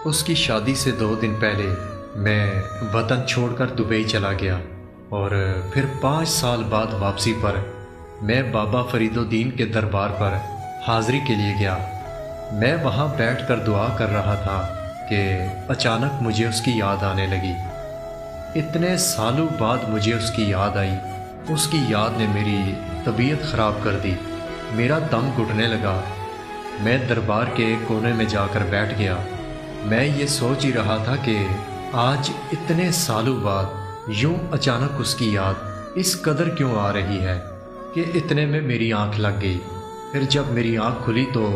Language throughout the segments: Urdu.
اس کی شادی سے 2 دن پہلے میں وطن چھوڑ کر دبئی چلا گیا اور پھر 5 سال بعد واپسی پر میں بابا فرید الدین کے دربار پر حاضری کے لیے گیا۔ میں وہاں بیٹھ کر دعا کر رہا تھا کہ اچانک مجھے اس کی یاد آنے لگی۔ اتنے سالوں بعد مجھے اس کی یاد آئی۔ اس کی یاد نے میری طبیعت خراب کر دی، میرا دم گھٹنے لگا۔ میں دربار کے ایک کونے میں جا کر بیٹھ گیا۔ میں یہ سوچ ہی رہا تھا کہ آج اتنے سالوں بعد یوں اچانک اس کی یاد اس قدر کیوں آ رہی ہے کہ اتنے میں میری آنکھ لگ گئی۔ پھر جب میری آنکھ کھلی تو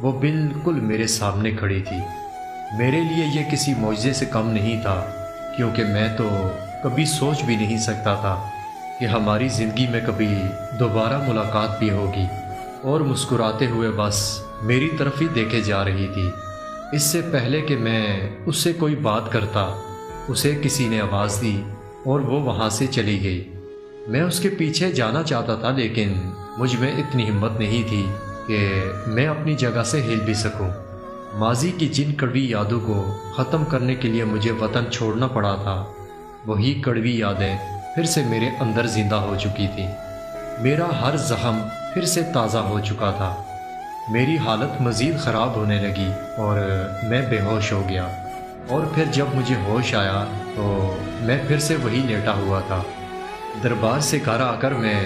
وہ بالکل میرے سامنے کھڑی تھی۔ میرے لیے یہ کسی معجزے سے کم نہیں تھا، کیونکہ میں تو کبھی سوچ بھی نہیں سکتا تھا کہ ہماری زندگی میں کبھی دوبارہ ملاقات بھی ہوگی، اور مسکراتے ہوئے بس میری طرف ہی دیکھے جا رہی تھی۔ اس سے پہلے کہ میں اس سے کوئی بات کرتا، اسے کسی نے آواز دی اور وہ وہاں سے چلی گئی۔ میں اس کے پیچھے جانا چاہتا تھا، لیکن مجھ میں اتنی ہمت نہیں تھی کہ میں اپنی جگہ سے ہل بھی سکوں۔ ماضی کی جن کڑوی یادوں کو ختم کرنے کے لیے مجھے وطن چھوڑنا پڑا تھا، وہی کڑوی یادیں پھر سے میرے اندر زندہ ہو چکی تھی۔ میرا ہر زخم پھر سے تازہ ہو چکا تھا۔ میری حالت مزید خراب ہونے لگی اور میں بے ہوش ہو گیا، اور پھر جب مجھے ہوش آیا تو میں پھر سے وہی لیٹا ہوا تھا۔ دربار سے گھر آ کر میں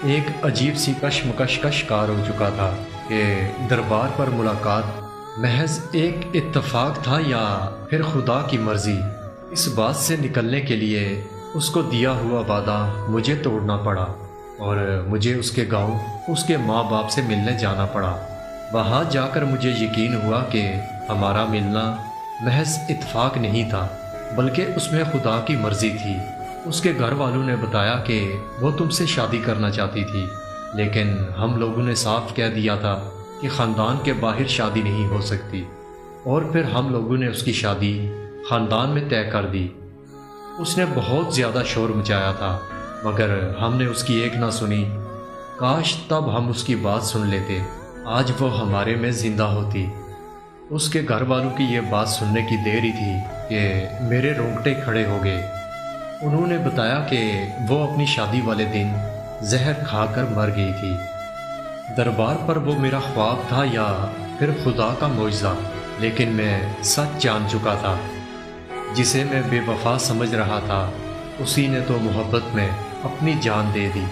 ایک عجیب سی کشمکش کا شکار ہو چکا تھا کہ دربار پر ملاقات محض ایک اتفاق تھا یا پھر خدا کی مرضی۔ اس بات سے نکلنے کے لیے اس کو دیا ہوا وعدہ مجھے توڑنا پڑا، اور مجھے اس کے گاؤں اس کے ماں باپ سے ملنے جانا پڑا۔ وہاں جا کر مجھے یقین ہوا کہ ہمارا ملنا محض اتفاق نہیں تھا، بلکہ اس میں خدا کی مرضی تھی۔ اس کے گھر والوں نے بتایا کہ وہ تم سے شادی کرنا چاہتی تھی، لیکن ہم لوگوں نے صاف کہہ دیا تھا کہ خاندان کے باہر شادی نہیں ہو سکتی، اور پھر ہم لوگوں نے اس کی شادی خاندان میں طے کر دی۔ اس نے بہت زیادہ شور مچایا تھا، مگر ہم نے اس کی ایک نہ سنی۔ کاش تب ہم اس کی بات سن لیتے، آج وہ ہمارے میں زندہ ہوتی۔ اس کے گھر والوں کی یہ بات سننے کی دیر ہی تھی کہ میرے رونگٹے کھڑے ہو گئے۔ انہوں نے بتایا کہ وہ اپنی شادی والے دن زہر کھا کر مر گئی تھی۔ دربار پر وہ میرا خواب تھا یا پھر خدا کا معجزہ، لیکن میں سچ جان چکا تھا۔ جسے میں بے وفا سمجھ رہا تھا، اسی نے تو محبت میں اپنی جان دے دی۔